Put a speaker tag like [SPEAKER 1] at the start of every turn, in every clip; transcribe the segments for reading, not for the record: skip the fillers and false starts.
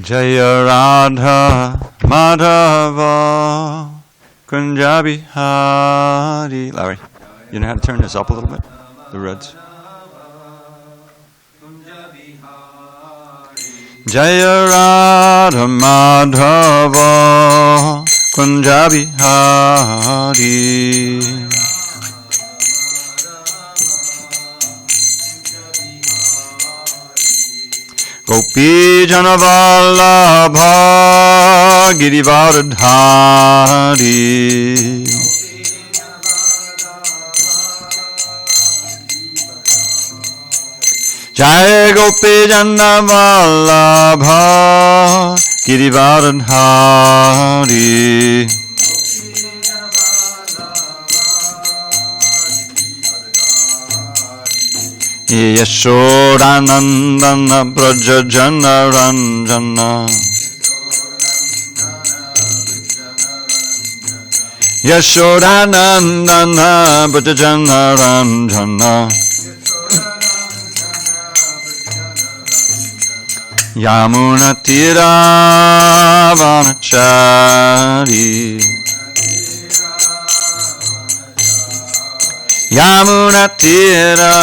[SPEAKER 1] Jaya Radha Madhava Kunja Bihari. Larry, you know how to turn this up a little bit? The reds. Jaya Radha Madhava Kunja Bihari. Gopi Janavallabha Girivardhari. Jai Gopi Janavallabha Girivardhari. Yashodanandana Brajajana Ranjana. Yashodanandana Brajajana Ranjana. Yamuna Tira Vanachari. Yamuna Tira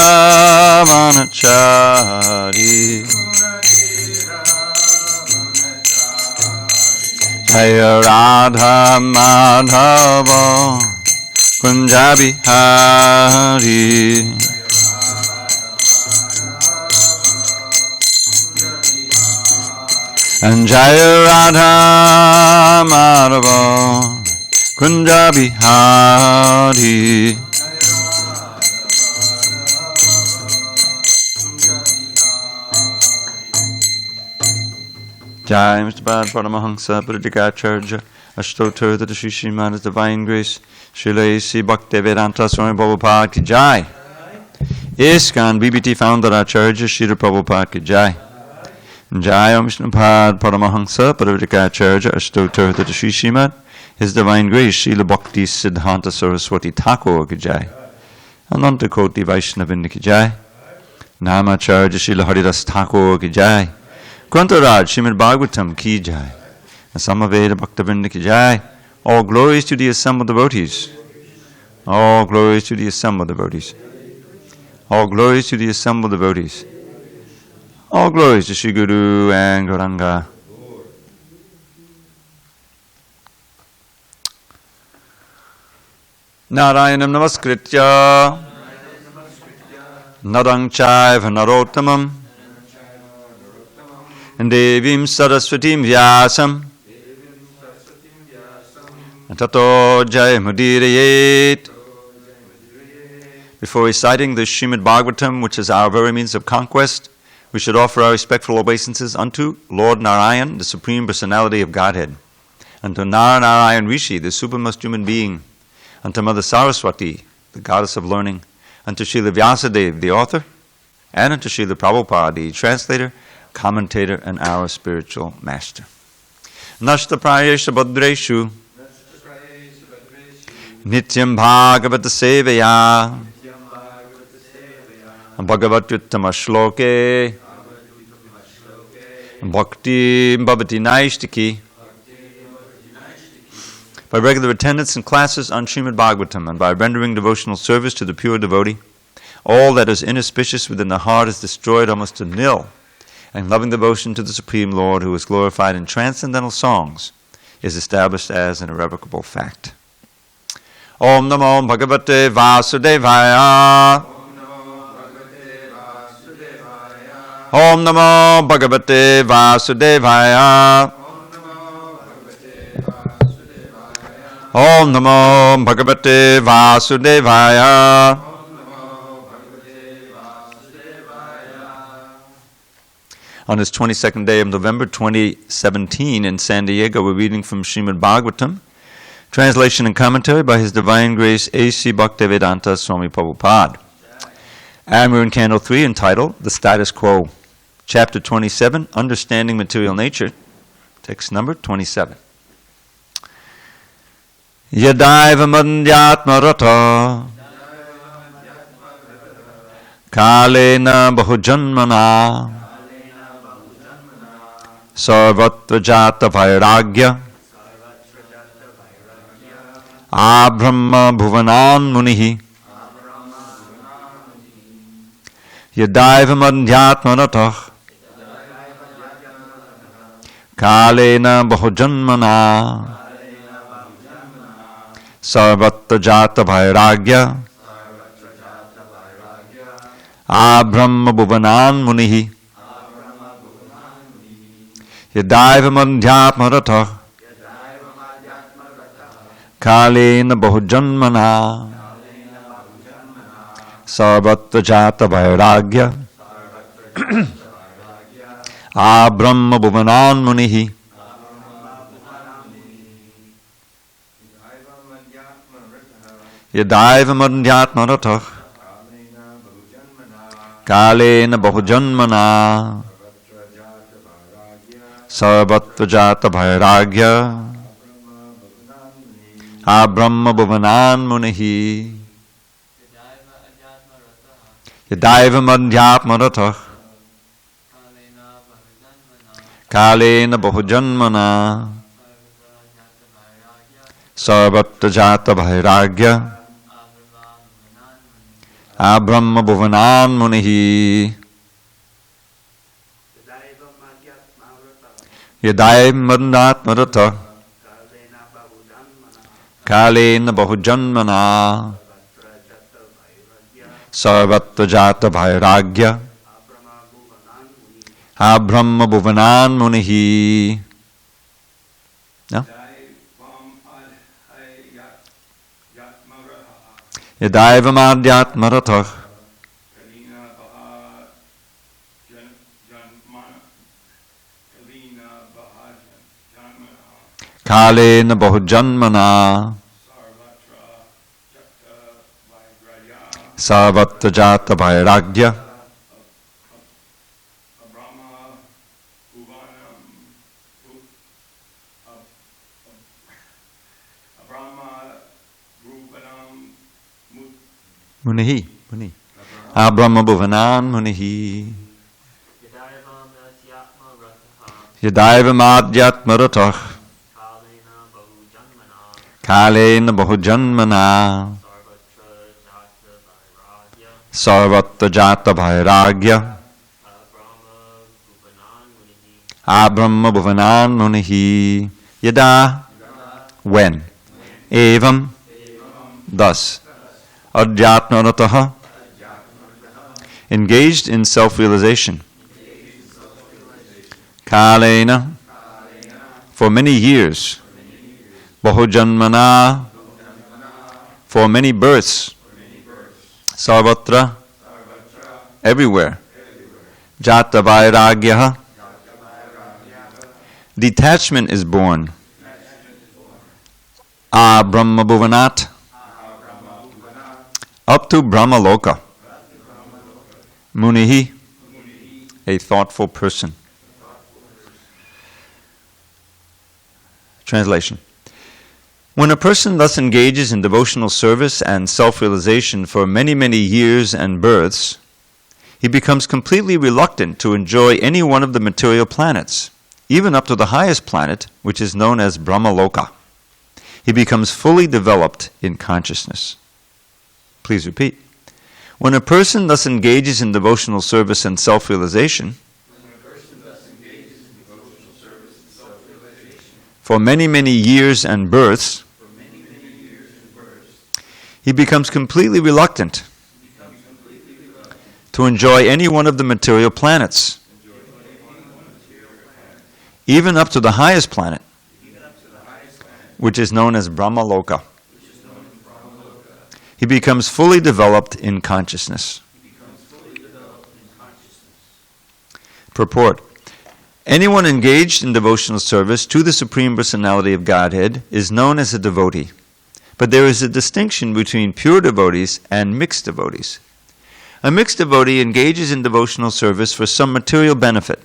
[SPEAKER 1] Vanachari. Jaya Radha Madhava Kunja Bihari. And Jaya Radha Madhava Kunja Bihari. Jai Mr. Bad Paramahansa Pradikacharya Ashtotar the Shishiman is Divine Grace Srila A.C. Bhakti Vedanta Swami Prabhupada Ki Jai. ISKCON BBT Founder Acharya Srila Prabhupada Ki Jai. Jai Mr. Bad Paramahansa Pradikacharya Ashtotar the Shishiman His Divine Grace Srila Bhakti Siddhanta Saraswati Thakur Ki Jai. Ananta Koti Vaishnavinda Ki Jai. Namacharya Srila Haridas Thakur Ki Jai. Grantaraj srimadbhagavatam Ki Jai. Samaveda Bhaktivinoda Ki Jai. All glories to the assembled devotees. All glories to the assembled devotees. All glories to the assembled devotees. All glories to Shri Guru and Gauranga. Narayanam Namaskritya Narang Chaiva Narottamam Devim Saraswatim Vyasam Tato Jai Mudirayet. Before reciting the Srimad Bhagavatam, which is our very means of conquest, we should offer our respectful obeisances unto Lord Narayan, the Supreme Personality of Godhead, unto Narayan Rishi, the supremest human being, unto Mother Saraswati, the goddess of learning, unto Srila Vyasadeva, the author, and unto Srila Prabhupada, the translator, commentator, and our spiritual master. Nashta Prayesha Bhadreshu Nityam Bhagavata Sevaya Bhagavatyuttama Shloke Bhakti Bhavati Naishtiki. By regular attendance in classes on Srimad Bhagavatam and by rendering devotional service to the pure devotee, all that is inauspicious within the heart is destroyed almost to nil, and loving devotion to the Supreme Lord, who is glorified in transcendental songs, is established as an irrevocable fact. Om Namo Bhagavate Vasudevaya. Om Namo Bhagavate Vasudevaya. Om Namo Bhagavate Vasudevaya. On this 22nd day of November 2017 in SanDiego, we're reading from Srimad Bhagavatam, translation and commentary by His Divine Grace A.C. Bhaktivedanta Swami Prabhupada. And we're in Canto 3 entitled The Status Quo, Chapter 27, Understanding Material Nature, text number 27. Yadaiva mandyatma rata kalena bahujanmana sarvatra jata vairagya abrahma bhuvanan munihi yadaiva madhyatmaratah kalena bahujanmana sarvatra jata vairagya abrahma bhuvanan munihi yadaiva madhyatmaratah kalena bahujanmana sarvatra jata vairagya abrahma bhuvanan munihi yadaiva madhyatmaratah kalena bahujanmana sarvatra jata vairagya abrahma bhuvanan munihi yadaiva madhyatmaratah kalena bahujanmana sarvatra jata vairagya abrahma bhuvanan munihi yadaiva madhyatmaratah kalena bahujanmana sarvatra jata vairagya abrahma bhuvanan munihi. No? Yadaiva madhyatmaratah kalena bahujanmana sarvatra jata vairagya munihi abrahma bhuvanan munihi yadaiva madhyatmaratah kalena bahujanmana sarvatra jata vairagya abrahma bhuvanan munihi yada when evam thus adhyatmarataha engaged in self-realization kalena for many years bahujanmana for many births sarvatra everywhere jata vairagya detachment is born Brahma bhuvanat up to Brahmaloka munihi a thoughtful person. Translation. When a person thus engages in devotional service and self-realization for many, many years and births, he becomes completely reluctant to enjoy any one of the material planets, even up to the highest planet, which is known as Brahmaloka. He becomes fully developed in consciousness. Please repeat. When a person thus engages in devotional service and self-realization, for many, many years and births, he becomes completely reluctant to enjoy any one of the material planets, even up to the highest planet, which is known as Brahmaloka. He becomes fully developed in consciousness. Purport. Anyone engaged in devotional service to the Supreme Personality of Godhead is known as a devotee. But there is a distinction between pure devotees and mixed devotees. A mixed devotee engages in devotional service for some material benefit,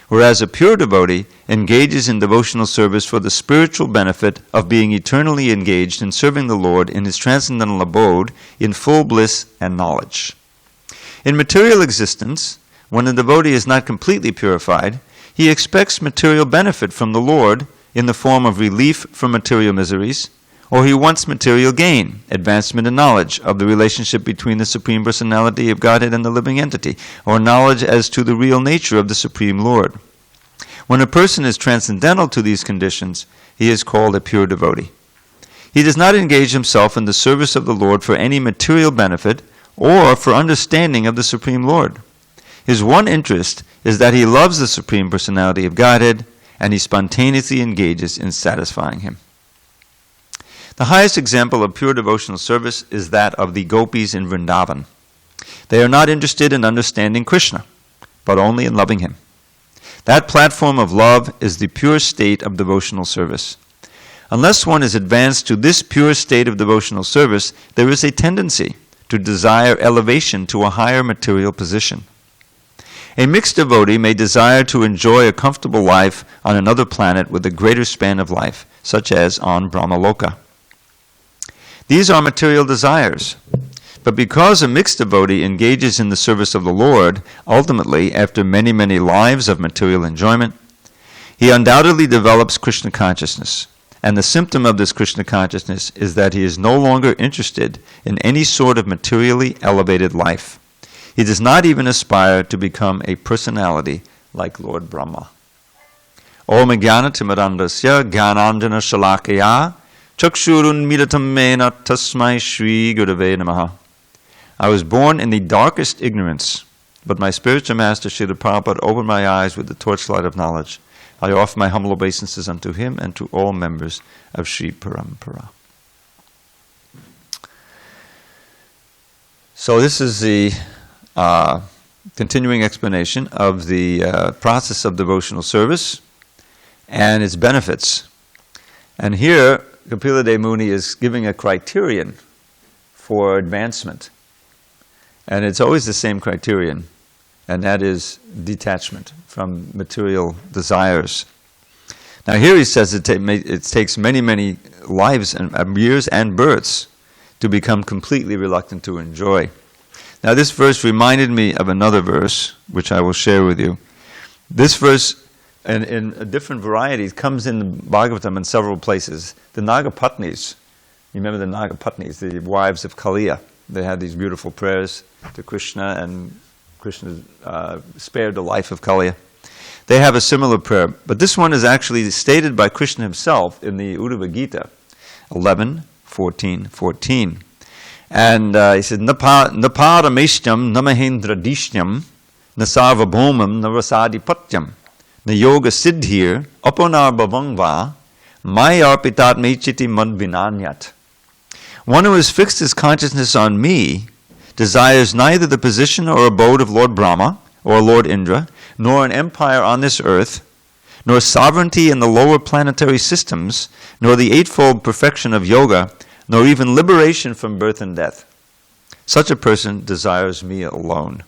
[SPEAKER 1] whereas a pure devotee engages in devotional service for the spiritual benefit of being eternally engaged in serving the Lord in His transcendental abode in full bliss and knowledge. In material existence, when a devotee is not completely purified, he expects material benefit from the Lord in the form of relief from material miseries, or he wants material gain, advancement in knowledge of the relationship between the Supreme Personality of Godhead and the living entity, or knowledge as to the real nature of the Supreme Lord. When a person is transcendental to these conditions, he is called a pure devotee. He does not engage himself in the service of the Lord for any material benefit or for understanding of the Supreme Lord. His one interest is that he loves the Supreme Personality of Godhead, and he spontaneously engages in satisfying him. The highest example of pure devotional service is that of the gopis in Vrindavan. They are not interested in understanding Krishna, but only in loving him. That platform of love is the pure state of devotional service. Unless one is advanced to this pure state of devotional service, there is a tendency to desire elevation to a higher material position. A mixed devotee may desire to enjoy a comfortable life on another planet with a greater span of life, such as on Brahmaloka. These are material desires. But because a mixed devotee engages in the service of the Lord, ultimately, after many, many lives of material enjoyment, he undoubtedly develops Krishna consciousness. And the symptom of this Krishna consciousness is that he is no longer interested in any sort of materially elevated life. He does not even aspire to become a personality like Lord Brahma. Om Jnana Timirandasya Jnanandjana Shalakaya Chakshurun Midatam Mena Tasmai Shri Gurave Namaha. I was born in the darkest ignorance, but my spiritual master Srila Prabhupada opened my eyes with the torchlight of knowledge. I offer my humble obeisances unto him and to all members of Sri Parampara. So this is the continuing explanation of the process of devotional service and its benefits. And here, Kapila Dev Muni is giving a criterion for advancement. And it's always the same criterion, and that is detachment from material desires. Now here he says it takes many, many lives and years and births to become completely reluctant to enjoy. Now this verse reminded me of another verse, which I will share with you. This verse, in different varieties, comes in the Bhagavatam in several places. The Nagapatnis, you remember the Nagapatnis, the wives of Kaliya. They had these beautiful prayers to Krishna, and Krishna spared the life of Kaliya. They have a similar prayer, but this one is actually stated by Krishna himself in the Uddhava Gita, 11:14. And he said, Naparameshtyam namahendradishyam nasarvabhomam navasadipatyam nayoga siddhir aponar bhavangva mayarpitat mechiti madvinanyat. One who has fixed his consciousness on me desires neither the position or abode of Lord Brahma or Lord Indra, nor an empire on this earth, nor sovereignty in the lower planetary systems, nor the eightfold perfection of yoga, nor even liberation from birth and death. Such a person desires me alone.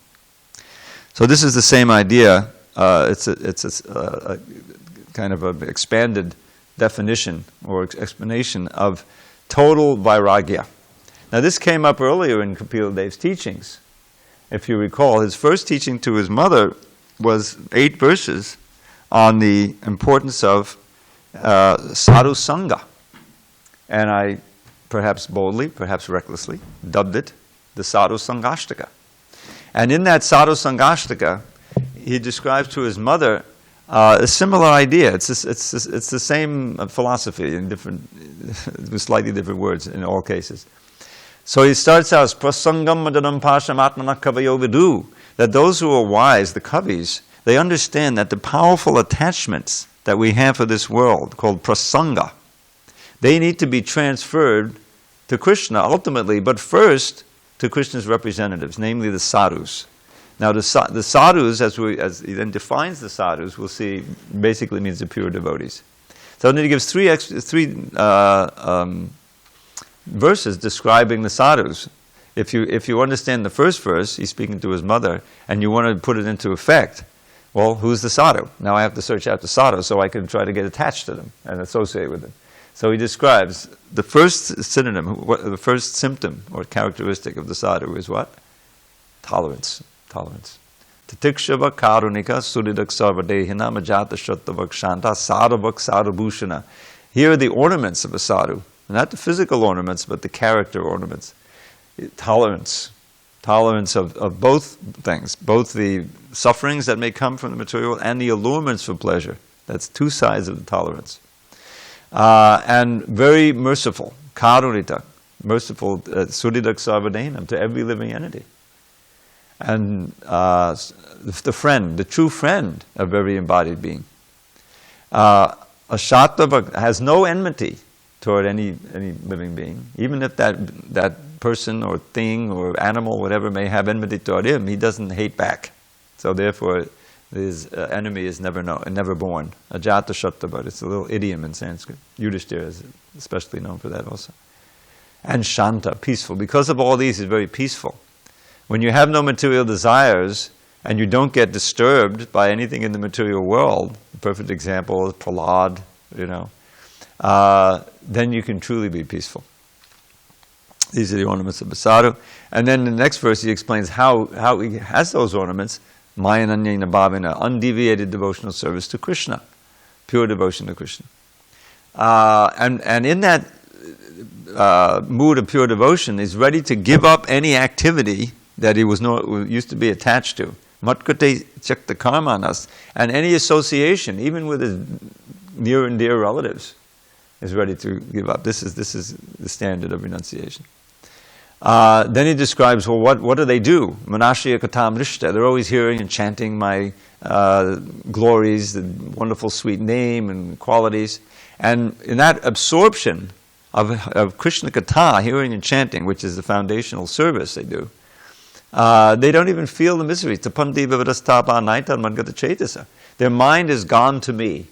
[SPEAKER 1] So this is the same idea. It's a kind of an expanded definition or explanation of total vairagya. Now this came up earlier in Kapila Dev's teachings. If you recall, his first teaching to his mother was 8 verses on the importance of sadhu sangha. And I, perhaps boldly, perhaps recklessly, dubbed it the Sadhu Sangashtaka. And in that Sadhu Sangashtaka, he describes to his mother a similar idea. It's the same philosophy in with slightly different words in all cases. So he starts out, prasangam madanam pasham atmana kavayo vidu, that those who are wise, the kavis, they understand that the powerful attachments that we have for this world, called prasanga, they need to be transferred to Krishna ultimately, but first to Krishna's representatives, namely the sadhus. Now the sadhus, as he then defines the sadhus, we'll see, basically means the pure devotees. So then he gives three verses describing the sadhus. If you understand the first verse, he's speaking to his mother, and you want to put it into effect, well, who's the sadhu? Now I have to search out the sadhu so I can try to get attached to them and associate with them. So he describes the first synonym, the first symptom or characteristic of the sadhu is what? Tolerance. To Tatikshava karunika suridak sarvadehina majata shattavak shanta sadhavak sadhabhushana. Here are the ornaments of a sadhu. Not the physical ornaments, but the character ornaments. Tolerance. Tolerance of both things. Both the sufferings that may come from the material and the allurements for pleasure. That's two sides of the tolerance. And very merciful. Karunita. Merciful. Suridak sarvadehina. To every living entity. And the friend, the true friend of every embodied being. A Shatava has no enmity toward any living being. Even if that person or thing or animal, whatever, may have enmity toward him, he doesn't hate back. So therefore, his enemy is never born. Ajata Shatava, it's a little idiom in Sanskrit. Yudhishthira is especially known for that also. And Shanta, peaceful. Because of all these, he's very peaceful. When you have no material desires and you don't get disturbed by anything in the material world, the perfect example is Prahlad, then you can truly be peaceful. These are the ornaments of a sadhu. And then in the next verse he explains how he has those ornaments, Mayananyena bhavena, undeviated devotional service to Krishna, pure devotion to Krishna. And in that mood of pure devotion, he's ready to give up any activity that he used to be attached to. Matkate chakta karmanas, and any association, even with his near and dear relatives, is ready to give up. This is the standard of renunciation. Then he describes, well, what do they do? Manashya katam rishta. They're always hearing and chanting my glories, the wonderful sweet name and qualities. And in that absorption of Krishna Katha, hearing and chanting, which is the foundational service they do, they don't even feel the misery. Their mind is gone to me.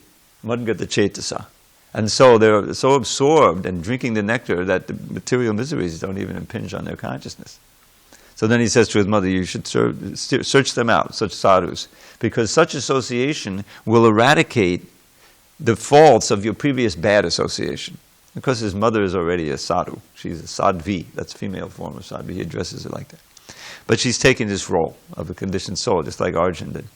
[SPEAKER 1] Madgata cetasa. And so they're so absorbed in drinking the nectar that the material miseries don't even impinge on their consciousness. So then he says to his mother, you should search them out, such sadhus, because such association will eradicate the faults of your previous bad association. Because his mother is already a sadhu. She's a sadhvi. That's a female form of sadhvi. He addresses it like that. But she's taking this role of a conditioned soul, just like Arjuna did.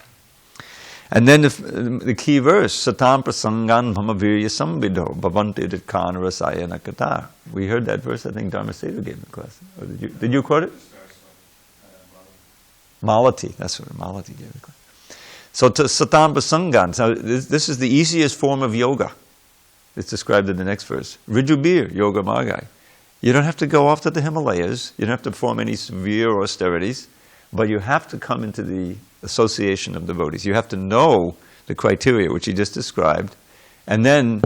[SPEAKER 1] And then the key verse, Satam prasangan mamavirya samvidho bhavanti ditkana rasayana kata. We heard that verse, I think Dharma Setu gave the class. Or did you quote it? Malati, that's what Malati gave the class. So to Satam prasangan, so this is the easiest form of yoga. It's described in the next verse. Rijubir yoga margai. You don't have to go off to the Himalayas. You don't have to perform any severe austerities. But you have to come into the association of devotees. You have to know the criteria which he just described, and then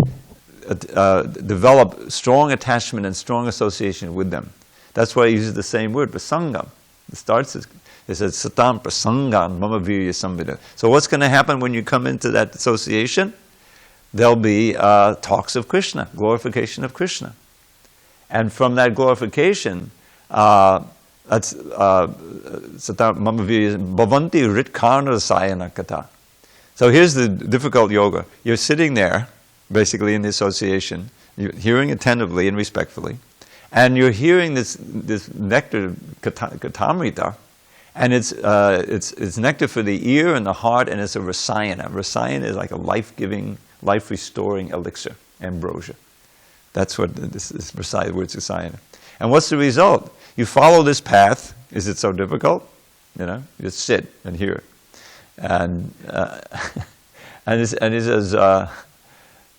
[SPEAKER 1] develop strong attachment and strong association with them. That's why he uses the same word, prasangam. It says, satam prasangam mama virya samvida. So what's going to happen when you come into that association? There'll be talks of Krishna, glorification of Krishna. And from that glorification, that's bhavanti ritkarna sayana kata. So here's the difficult yoga. You're sitting there, basically in the association, you're hearing attentively and respectfully, and you're hearing this nectar katamrita, and it's nectar for the ear and the heart, and it's a rasayana. Rasayana is like a life-giving, life-restoring elixir, ambrosia. That's what this word's rasayana. And what's the result? You follow this path. Is it so difficult? You just sit and hear it. And he says,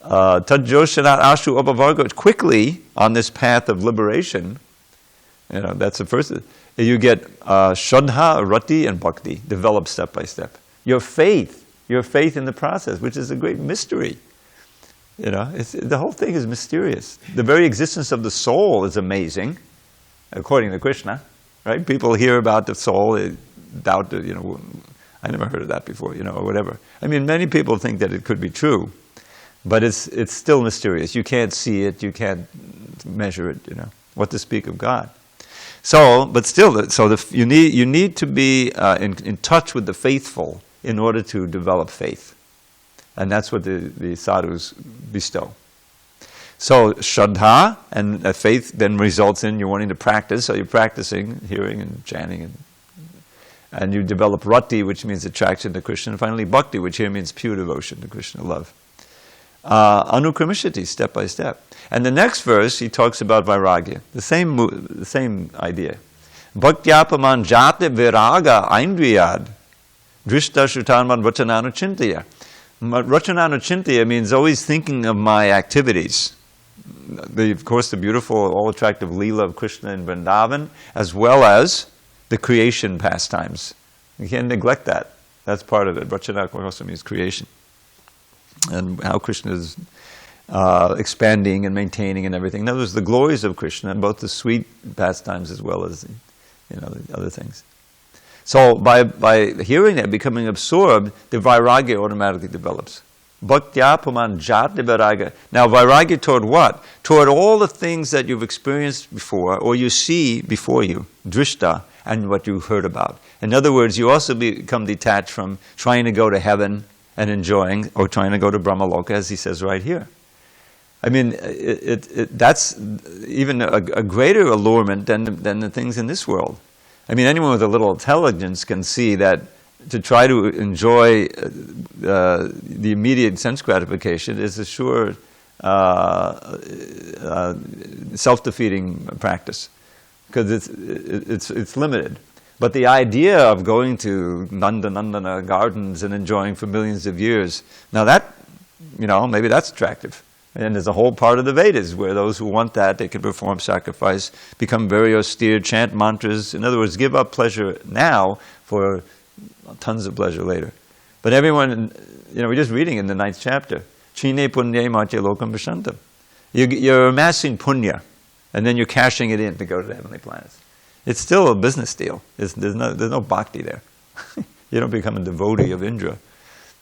[SPEAKER 1] Tadjoshanat ashu upavarga. Quickly, on this path of liberation, that's the first. You get shraddha, rati, and bhakti, developed step by step. Your faith in the process, which is a great mystery. The whole thing is mysterious. The very existence of the soul is amazing, according to Krishna, right? People hear about the soul, they doubt that, I never heard of that before, or whatever. I mean, many people think that it could be true, but it's still mysterious. You can't see it, you can't measure it, what to speak of God. So, but still, you need to be in touch with the faithful in order to develop faith. And that's what the sadhus bestow. So shraddha, and faith then results in you wanting to practice, so you're practicing hearing and chanting. And you develop rati, which means attraction to Krishna, and finally bhakti, which here means pure devotion to Krishna, love. Anukramishati, step by step. And the next verse, he talks about vairagya, the same idea. Bhaktyapaman jate viraga eindriyad, drishta shrutanman rachananu chintaya. Rachananu chintaya means always thinking of my activities. Of course, the beautiful, all-attractive Leela of Krishna in Vrindavan, as well as the creation pastimes. You can't neglect that. That's part of it. Rachananu also means creation. And how Krishna is expanding and maintaining and everything. That was the glories of Krishna, both the sweet pastimes as well as the other things. So by hearing that, becoming absorbed, the vairagya automatically develops. Bhaktya puman jat vairagya. Now vairagya toward what? Toward all the things that you've experienced before, or you see before you, drishta, and what you've heard about. In other words, you also become detached from trying to go to heaven and enjoying, or trying to go to Brahmaloka, as he says right here. I mean, that's even a greater allurement than the things in this world. I mean, anyone with a little intelligence can see that to try to enjoy the immediate sense gratification is a sure self-defeating practice, because it's limited. But the idea of going to Nandana gardens and enjoying for millions of years, now that, maybe that's attractive. And there's a whole part of the Vedas where those who want that, they can perform sacrifice, become very austere, chant mantras. In other words, give up pleasure now for tons of pleasure later. But everyone, we're just reading in the 9th chapter. Chine punye matya lokam vishantam. You're amassing punya, and then you're cashing it in to go to the heavenly planets. It's still a business deal. There's no bhakti there. You don't become a devotee of Indra.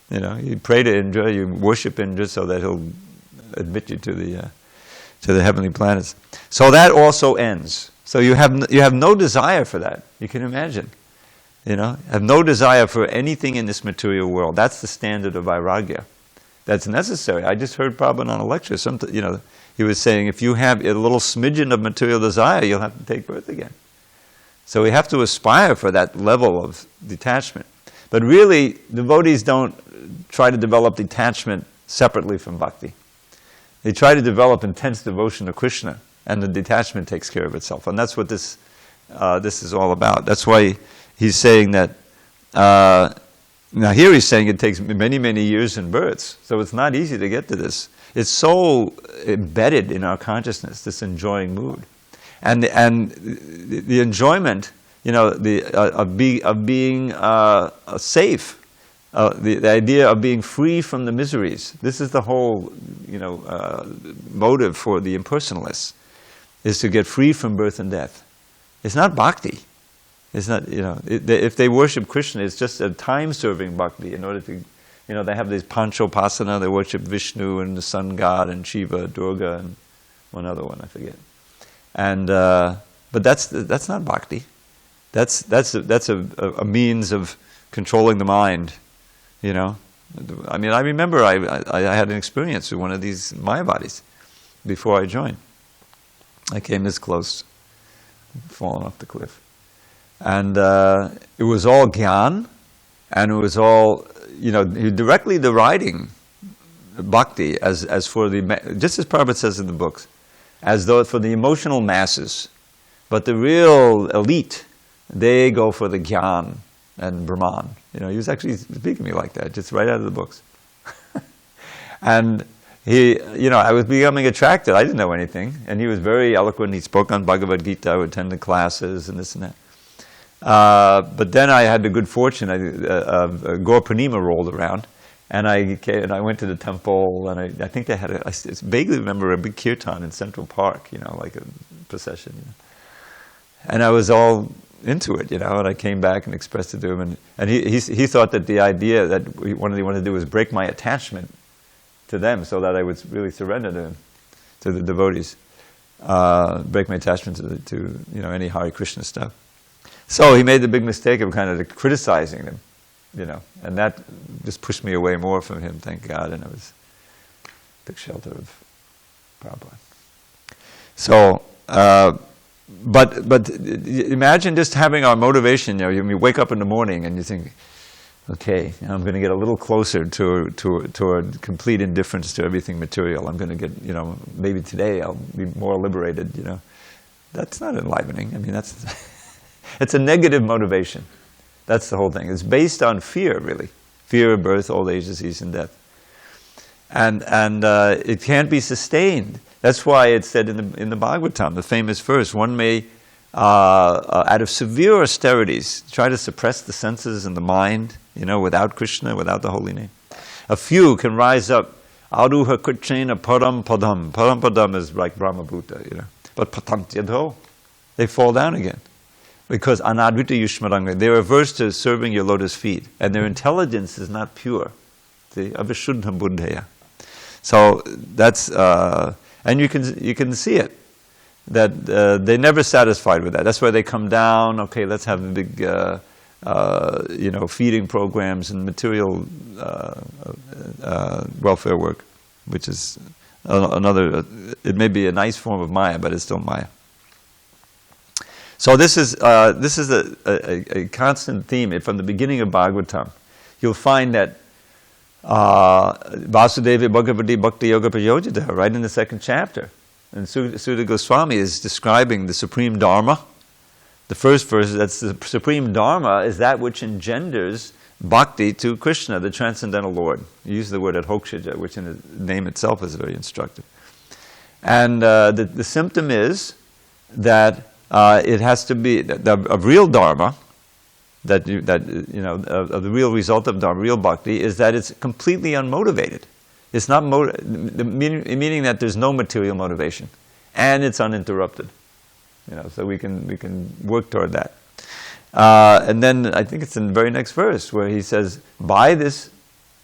[SPEAKER 1] You pray to Indra, you worship Indra so that he'll admit you to the heavenly planets. So that also ends. So you have no desire for that. You can imagine. Have no desire for anything in this material world. That's the standard of vairagya. That's necessary. I just heard Prabhu on a lecture. He was saying if you have a little smidgen of material desire, you'll have to take birth again. So we have to aspire for that level of detachment. But really, devotees don't try to develop detachment separately from bhakti. They try to develop intense devotion to Krishna, and the detachment takes care of itself. And that's what this is all about. That's why he's saying that, now here he's saying it takes many, many years and births. So it's not easy to get to this. It's so embedded in our consciousness, this enjoying mood. And the enjoyment, of being safe, the idea of being free from the miseries. This is the whole, motive for the impersonalists, is to get free from birth and death. It's not bhakti. It's not, if they worship Krishna, it's just a time-serving bhakti in order to, they have this panchopasana, they worship Vishnu and the sun god and Shiva, Durga, and one other one, I forget. And but that's not bhakti. That's a means of controlling the mind. I mean, I remember I had an experience with one of these Mayavadis before I joined. I came this close, falling off the cliff, and it was all gyan, and it was all directly deriding bhakti as for just as Prabhupada says in the books, as though for the emotional masses. But the real elite, they go for the gyan and Brahman. He was actually speaking to me like that, just right out of the books. And he, I was becoming attracted. I didn't know anything. And he was very eloquent. He spoke on Bhagavad Gita. I would attend the classes and this and that. But then I had the good fortune, Gaur Purnima rolled around. And I went to the temple, and I think they had I vaguely remember a big kirtan in Central Park, like a procession. And I was all into it, and I came back and expressed it to him, and he thought that the idea that what he wanted to do was break my attachment to them, so that I would really surrender to the devotees, break my attachment to any Hare Krishna stuff. So he made the big mistake of kind of criticizing them. And that just pushed me away more from him, thank God, and I took shelter of Prabhupada. So, but imagine just having our motivation. You wake up in the morning and you think, okay, I'm going to get a little closer toward complete indifference to everything material. I'm going to get, maybe today I'll be more liberated. That's not enlivening. I mean, it's a negative motivation. That's the whole thing. It's based on fear, really, fear of birth, old age, disease, and death, and it can't be sustained. That's why it's said in the Bhagavatam, the famous verse, one may, out of severe austerities, try to suppress the senses and the mind, without Krishna, without the holy name. A few can rise up, aruha kuchena param padam. Param padam is like Brahmabhuta, But patantyadho, they fall down again. Because anadvita yushmaranga, they're averse to serving your lotus feet, and their intelligence is not pure. See, avishuddha buddhaya. So that's... and you can see it, that they're never satisfied with that. That's why they come down, okay, let's have a big, feeding programs and material welfare work, which is another, it may be a nice form of Maya, but it's still Maya. So this is a constant theme from the beginning of Bhagavatam. You'll find that Vasudeva Bhagavati Bhakti Yoga Prayojita, right in the second chapter. And Sutta Goswami is describing the supreme dharma. The first verse, that's the supreme dharma, is that which engenders bhakti to Krishna, the transcendental Lord. You use the word adhokshaja, which in the name itself is very instructive. And the symptom is that it has to be a real dharma. Of the real result of dharma, real bhakti, is that it's completely unmotivated. It's not meaning that there's no material motivation, and it's uninterrupted. So we can work toward that. And then I think it's in the very next verse where he says, by this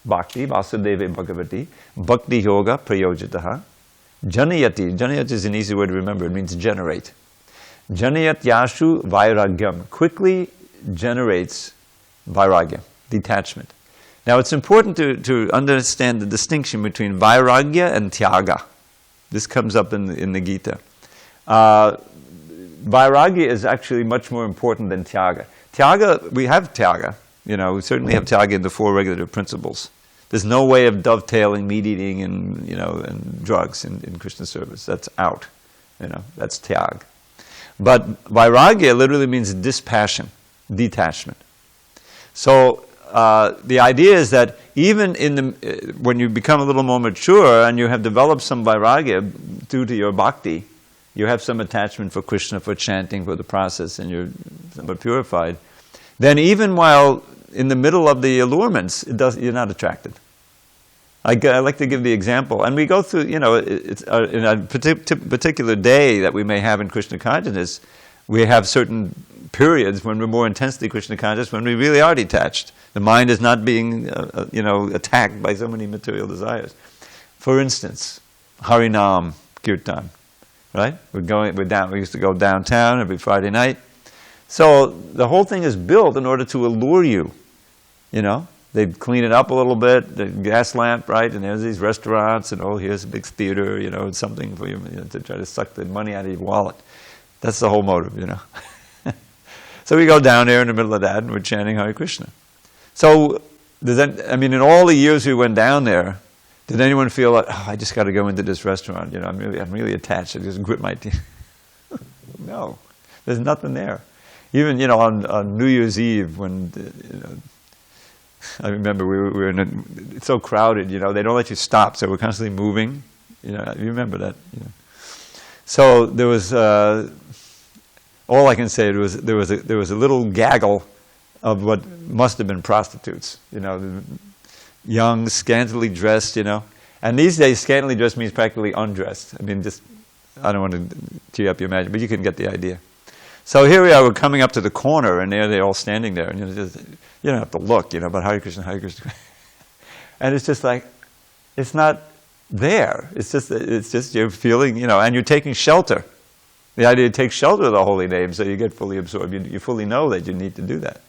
[SPEAKER 1] bhakti, Vasudeva Bhagavati, bhakti yoga prayojitaha, janayati is an easy word to remember. It means generate. Janayat yashu vairagyam, quickly generates vairagya, detachment. Now it's important to understand the distinction between vairagya and tyaga. This comes up in the Gita. Vairagya is actually much more important than tyaga. Tyaga, we have tyaga. We certainly have tyaga in the four regulative principles. There's no way of dovetailing meat eating and drugs in Krishna service. That's out. That's tyag. But vairagya literally means dispassion, detachment. So the idea is that even when you become a little more mature and you have developed some vairagya due to your bhakti, you have some attachment for Krishna, for chanting, for the process, and you're somewhat purified, then even while in the middle of the allurements, you're not attracted. I like to give the example, and we go through, it's in a particular day that we may have in Krishna consciousness, we have certain periods when we're more intensely Krishna conscious, when we really are detached. The mind is not being, attacked by so many material desires. For instance, Harinam Kirtan, right? We used to go downtown every Friday night. So the whole thing is built in order to allure you, They clean it up a little bit, the gas lamp, right? And there's these restaurants, and here's a big theater, it's something for you, to try to suck the money out of your wallet. That's the whole motive, So we go down there in the middle of that, and we're chanting Hare Krishna. So, in all the years we went down there, did anyone feel like, I just got to go into this restaurant? I'm really attached. I just grip my teeth. No, there's nothing there. Even on New Year's Eve when I remember we were it's so crowded. They don't let you stop, so we're constantly moving. You remember that. So there was all I can say. There was a little gaggle of what must have been prostitutes. Young, scantily dressed. And these days, scantily dressed means practically undressed. I don't want to tear up your imagination, but you can get the idea. So here we are, we're coming up to the corner, and they're all standing there, and you don't have to look, but Hare Krishna, Hare Krishna. And it's just like, it's not there. It's just you're feeling, and you're taking shelter. The idea to take shelter of the holy name, so you get fully absorbed. You fully know that you need to do that.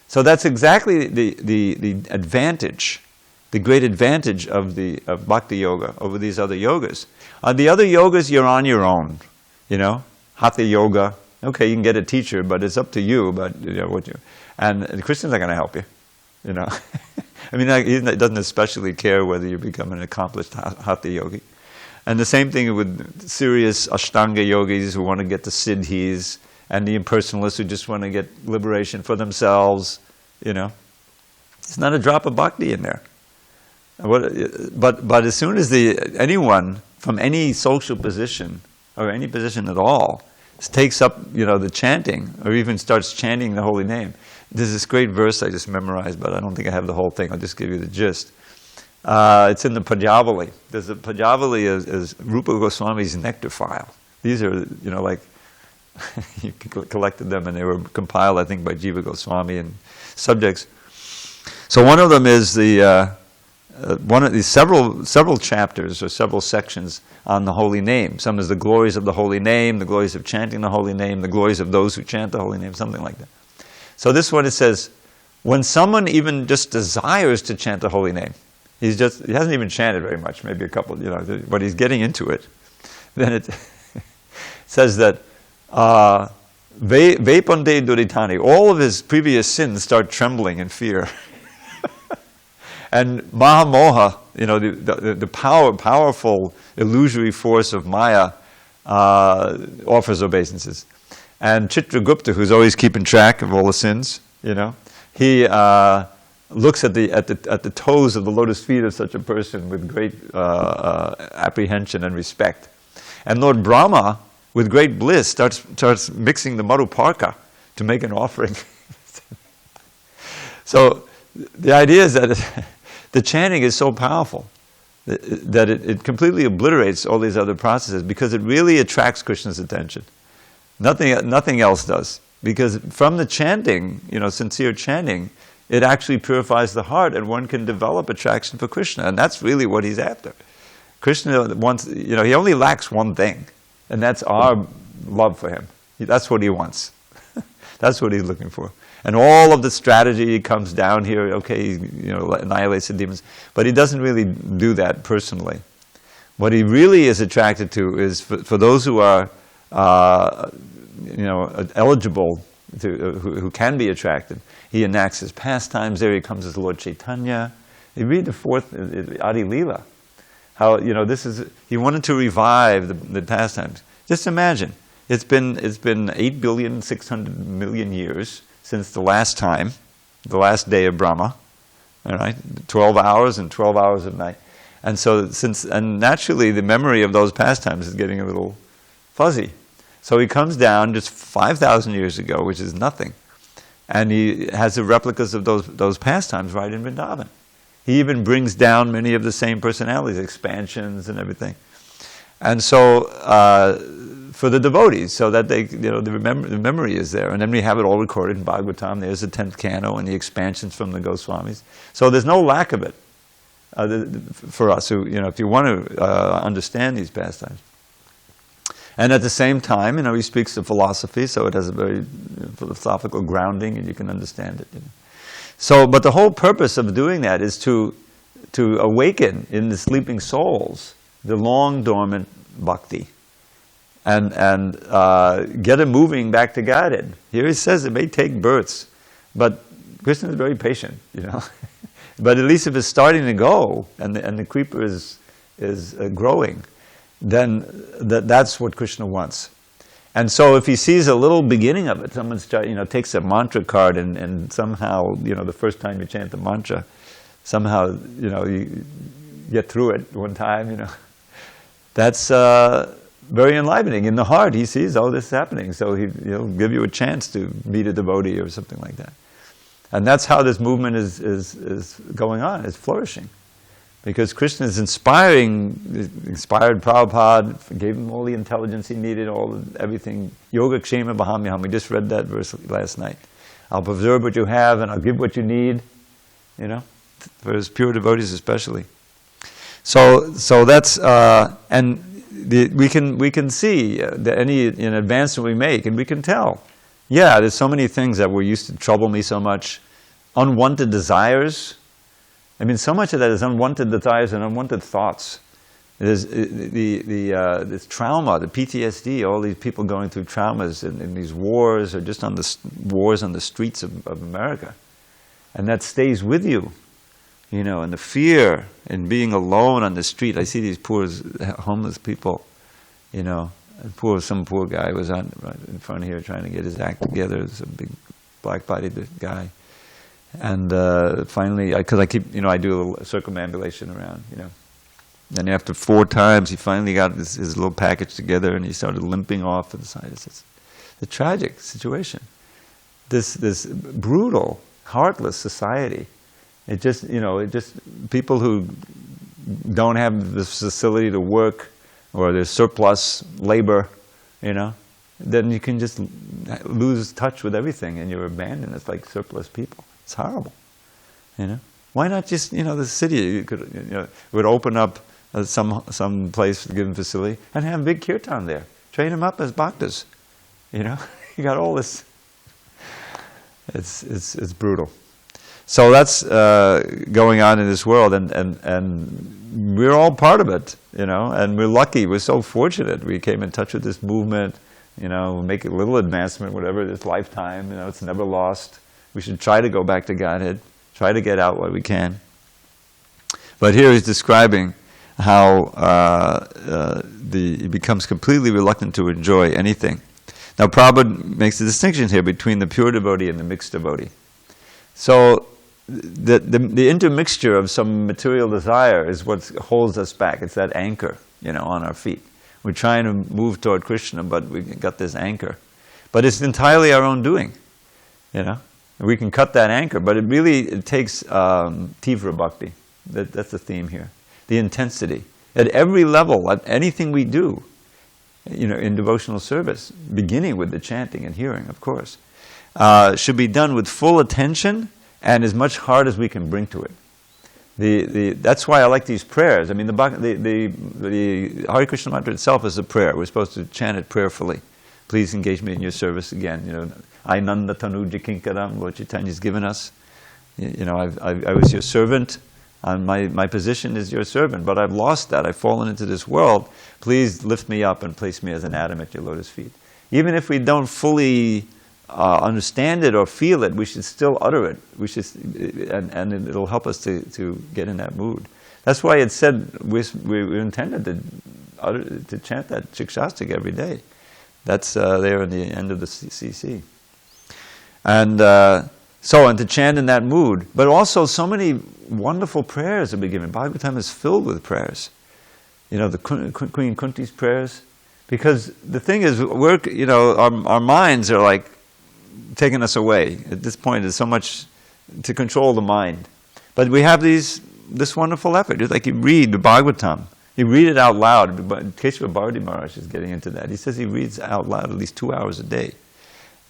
[SPEAKER 1] So that's exactly the advantage, the great advantage of Bhakti Yoga over these other yogas. On the other yogas, you're on your own, Hatha yoga. Okay, you can get a teacher, but it's up to you. But and Krishna's not going to help you. I mean, he doesn't especially care whether you become an accomplished Hatha yogi. And the same thing with serious Ashtanga yogis who want to get the siddhis, and the impersonalists who just want to get liberation for themselves. It's not a drop of bhakti in there. But as soon as anyone from any social position or any position at all takes up the chanting, or even starts chanting the holy name, there's this great verse I just memorized, but I don't think I have the whole thing. I'll just give you the gist. It's in the Pajavali. There's a Pajavali is Rupa Goswami's nectar file. These are like you collected them, and they were compiled, I think, by Jiva Goswami and subjects. So one of them is one of these several chapters or several sections on the holy name. Some is the glories of the holy name, the glories of chanting the holy name, the glories of those who chant the holy name, something like that. So this one, it says, when someone even just desires to chant the holy name, he hasn't even chanted very much, maybe a couple, but he's getting into it. Then it says that Vepande Duritani, all of his previous sins start trembling in fear. And Mahamoha, the powerful illusory force of Maya offers obeisances. And Chitragupta, who's always keeping track of all the sins, he looks at the toes of the lotus feet of such a person with great apprehension and respect. And Lord Brahma, with great bliss, starts mixing the Madhuparka to make an offering. So the idea is that the chanting is so powerful that it completely obliterates all these other processes, because it really attracts Krishna's attention. Nothing else does. Because from the chanting, sincere chanting, it actually purifies the heart, and one can develop attraction for Krishna. And that's really what he's after. Krishna wants, he only lacks one thing, and that's our love for him. That's what he wants. That's what he's looking for. And all of the strategy comes down here, okay, he annihilates the demons. But he doesn't really do that personally. What he really is attracted to is for those who are eligible, who can be attracted. He enacts his pastimes. There he comes as Lord Chaitanya. You read the fourth Adi Leela, how he wanted to revive the pastimes. Just imagine, it's been 8,600,000,000 years since the last time, the last day of Brahma. All right, 12 hours and 12 hours of night, and so and naturally the memory of those pastimes is getting a little fuzzy. So he comes down just 5,000 years ago, which is nothing, and he has the replicas of those pastimes right in Vrindavan. He even brings down many of the same personalities, expansions and everything. And so for the devotees, so that they, the memory is there. And then we have it all recorded in Bhagavatam. There's the 10th canto and the expansions from the Goswamis. So there's no lack of it for us who, if you want to understand these pastimes. And at the same time, he speaks of philosophy, so it has a very philosophical grounding, and you can understand it. So, but the whole purpose of doing that is to awaken in the sleeping souls the long dormant bhakti, and get it moving back to Godhead. Here he says it may take births, but Krishna is very patient, But at least if it's starting to go, and the creeper is growing, then that's what Krishna wants. And so if he sees a little beginning of it, someone takes a mantra card and somehow, the first time you chant the mantra, somehow, you get through it one time, that's very enlivening. In the heart, he sees, oh, this is happening, so he'll give you a chance to meet a devotee or something like that. And that's how this movement is going on, is flourishing. Because Krishna is inspired Prabhupada, gave him all the intelligence he needed, everything. Yoga Kshema Bahamyaham. We just read that verse last night. I'll preserve what you have and I'll give what you need, for his pure devotees especially. So that's we can see that any advancement we make, and we can tell. Yeah, there's so many things that were used to trouble me so much. Unwanted desires. So much of that is unwanted desires and unwanted thoughts. There's this trauma, the PTSD, all these people going through traumas in these wars, or just on the wars on the streets of America. And that stays with you, and the fear and being alone on the street. I see these poor homeless people, some poor guy was right in front here trying to get his act together. It's a big black-bodied guy. And finally, because I keep, I do a little circumambulation around, And after 4 times, he finally got his little package together, and he started limping off to the side. It's a tragic situation. This brutal, heartless society. It just people who don't have the facility to work, or there's surplus labor, then you can just lose touch with everything, and you're abandoned. It's like surplus people. It's horrible, Why not just, the city would open up some place to give them facility and have a big kirtan there. Train them up as bhaktas, You got all this. It's brutal. So that's going on in this world, and we're all part of it, And we're lucky. We're so fortunate. We came in touch with this movement. Make a little advancement, whatever this lifetime. It's never lost. We should try to go back to Godhead. Try to get out what we can. But here he's describing how he becomes completely reluctant to enjoy anything. Now Prabhupada makes a distinction here between the pure devotee and the mixed devotee. So the intermixture of some material desire is what holds us back. It's that anchor, on our feet. We're trying to move toward Krishna, but we've got this anchor. But it's entirely our own doing, We can cut that anchor, but it takes tivra bhakti. That's the theme here. The intensity. At every level, at anything we do, in devotional service, beginning with the chanting and hearing, of course, should be done with full attention and as much heart as we can bring to it. That's why I like these prayers. I mean, the Hare Krishna mantra itself is a prayer. We're supposed to chant it prayerfully. Please engage me in your service again. Ainanda tanuja kinkaram, what Chaitanya's given us. I was your servant. My position is your servant, but I've lost that. I've fallen into this world. Please lift me up and place me as an atom at your lotus feet. Even if we don't fully understand it or feel it, we should still utter it. We should, and it'll help us to get in that mood. That's why it said we're intended to chant that Shikshastik every day. That's there in the end of the CC. And to chant in that mood, but also so many wonderful prayers have been given. Bhagavatam is filled with prayers. The Queen Kunti's prayers. Because the thing is, our minds are like taking us away. At this point, there's so much to control the mind. But we have this wonderful effort. It's like you read the Bhagavatam. You read it out loud. Keshava Bharati Maharaj is getting into that. He says he reads out loud at least 2 hours a day.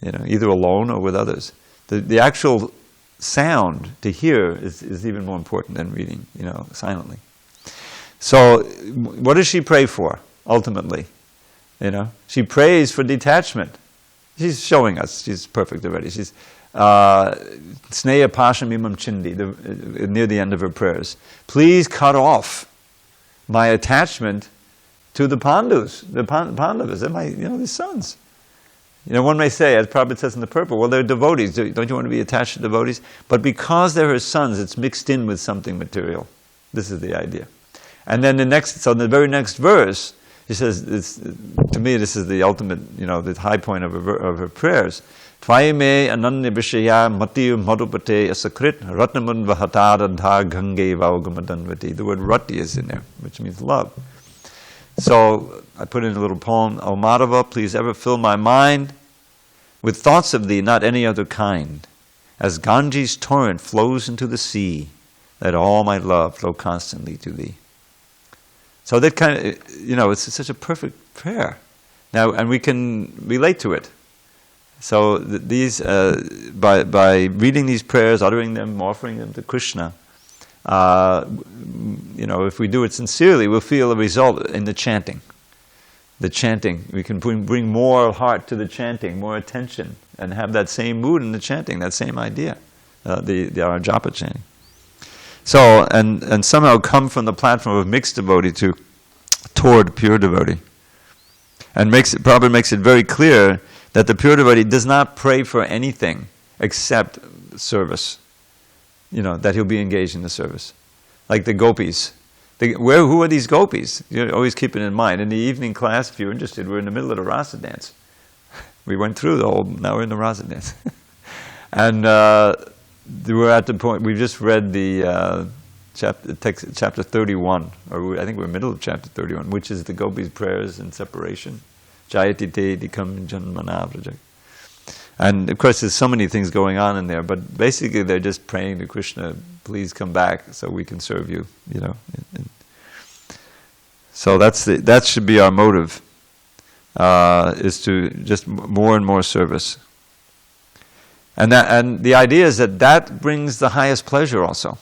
[SPEAKER 1] Either alone or with others. The actual sound to hear is even more important than reading, silently. So, what does she pray for, ultimately? She prays for detachment. She's showing us, she's perfect already. She's Sneha Pasham Imam Chindi, near the end of her prayers. Please cut off my attachment to the Pandus, the Pandavas, they're my, these sons. One may say, as Prabhupada says in the purport, well, they're devotees. Don't you want to be attached to devotees? But because they're her sons, it's mixed in with something material. This is the idea. And then in the very next verse, he says, to me, this is the ultimate, the high point of her prayers. Tvaime ananya vishaya mati madhupate asakrit ratnamun vahatadadha gange vaugumadanvati. The word rati is in there, which means love. So I put in a little poem, O Madhava, please ever fill my mind with thoughts of thee, not any other kind. As Ganges torrent flows into the sea, let all my love flow constantly to thee. So that kind of, it's such a perfect prayer. Now, and we can relate to it. So these, by reading these prayers, uttering them, offering them to Krishna, if we do it sincerely, we'll feel a result in the chanting. The chanting, we can bring more heart to the chanting, more attention, and have that same mood in the chanting, that same idea, our japa chanting. So, and somehow come from the platform of mixed devotee to toward pure devotee. And Prabhupada makes it very clear that the pure devotee does not pray for anything except service. That he'll be engaged in the service. Like the gopis. Who are these gopis? You always keep it in mind. In the evening class, if you're interested, we're in the middle of the rasa dance. We went through now we're in the rasa dance. And we're at the point, we've just read the chapter 31, or I think we're middle of chapter 31, which is the gopis' prayers in separation. Jayati te dikam janmana vrajak. And of course there's so many things going on in there, but basically they're just praying to Krishna, please come back so we can serve you, So that should be our motive, is to just more and more service. And the idea is that brings the highest pleasure also.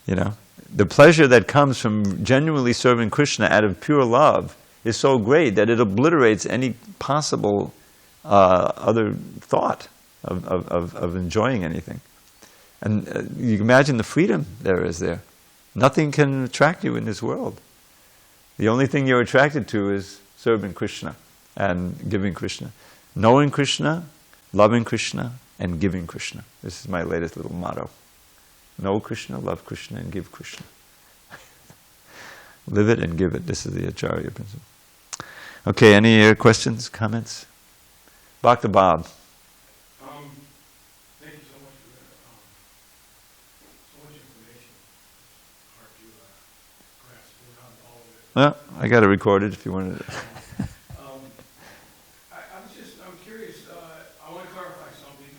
[SPEAKER 1] The pleasure that comes from genuinely serving Krishna out of pure love is so great that it obliterates any possible other thought of enjoying anything. And you can imagine the freedom there is there. Nothing can attract you in this world. The only thing you're attracted to is serving Krishna and giving Krishna. Knowing Krishna, loving Krishna, and giving Krishna. This is my latest little motto. Know Krishna, love Krishna, and give Krishna. Live it and give it. This is the Acharya principle. Okay, any questions, comments? Dr. Bob.
[SPEAKER 2] Thank you so much for that. So much information. Hard to grasp around all of it.
[SPEAKER 1] Well, I got it recorded if you wanted to.
[SPEAKER 2] I'm curious. I want to clarify something.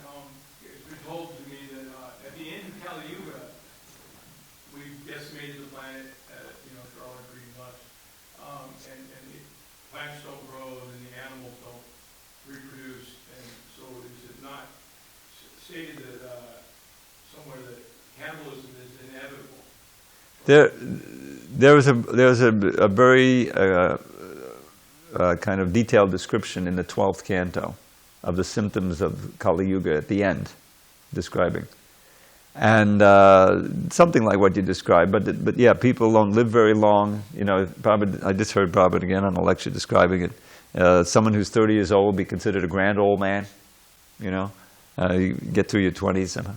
[SPEAKER 2] It's been told to me that at the end of Kali Yuga, we've decimated the planet, for all our greedy lust, and the plants don't grow and the animals don't reproduce, and so is it not stated that somewhere that cannibalism is inevitable?
[SPEAKER 1] There was a very kind of detailed description in the 12th canto of the symptoms of Kali Yuga at the end, describing. And something like what you described, but yeah, people don't live very long. I just heard Prabhupada again on a lecture describing it. Someone who's 30 years old will be considered a grand old man. You get through your 20s somehow.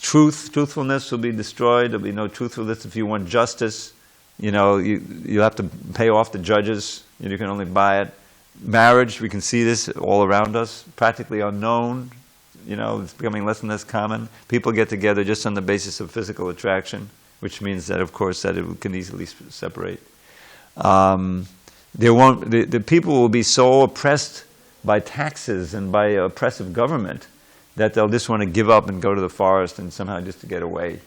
[SPEAKER 1] Truthfulness will be destroyed. There'll be no truthfulness if you want justice. You have to pay off the judges. You can only buy it. Marriage, we can see this all around us, practically unknown. It's becoming less and less common. People get together just on the basis of physical attraction, which means that, of course, that it can easily separate. The people will be so oppressed by taxes and by oppressive government that they'll just want to give up and go to the forest and somehow just to get away.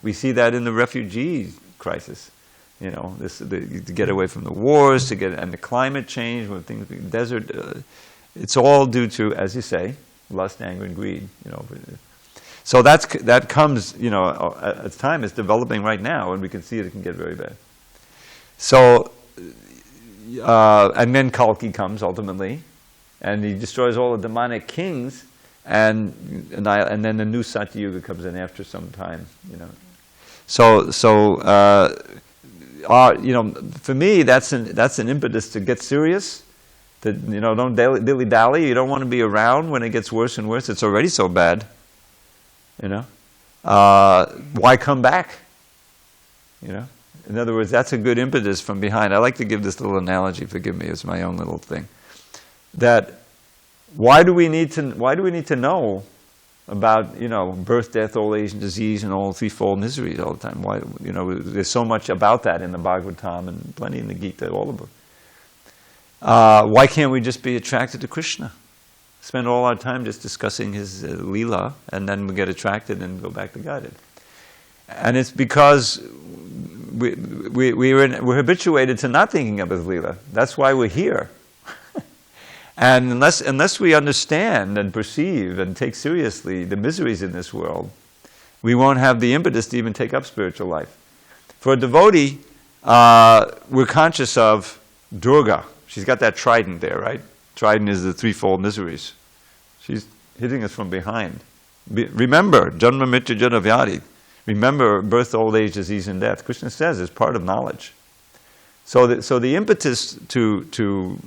[SPEAKER 1] We see that in the refugee crisis. To get away from the wars, and the climate change, when things become desert. It's all due to, as you say, lust, anger, and greed. So that comes. As time is developing right now, and we can see it can get very bad. So, and then Kalki comes ultimately, and he destroys all the demonic kings, and then the new Satya Yuga comes in after some time. For me, that's an impetus to get serious. Don't dilly-dally. You don't want to be around when it gets worse and worse. It's already so bad. Why come back? In other words, that's a good impetus from behind. I like to give this little analogy. Forgive me, it's my own little thing. That why do we need to know about birth, death, old age, and disease, and all threefold miseries all the time? Why there's so much about that in the Bhagavatam and plenty in the Gita, all of them. Why can't we just be attracted to Krishna? Spend all our time just discussing his Leela, and then we get attracted and go back to Godhead. And it's because we're habituated to not thinking of his Leela. That's why we're here. And unless we understand and perceive and take seriously the miseries in this world, we won't have the impetus to even take up spiritual life. For a devotee, we're conscious of Durga. She's got that trident there, right? Trident is the threefold miseries. She's hitting us from behind. Remember, Janma Mrityu Jara Vyadi. Remember birth, old age, disease, and death. Krishna says it's part of knowledge. So the impetus to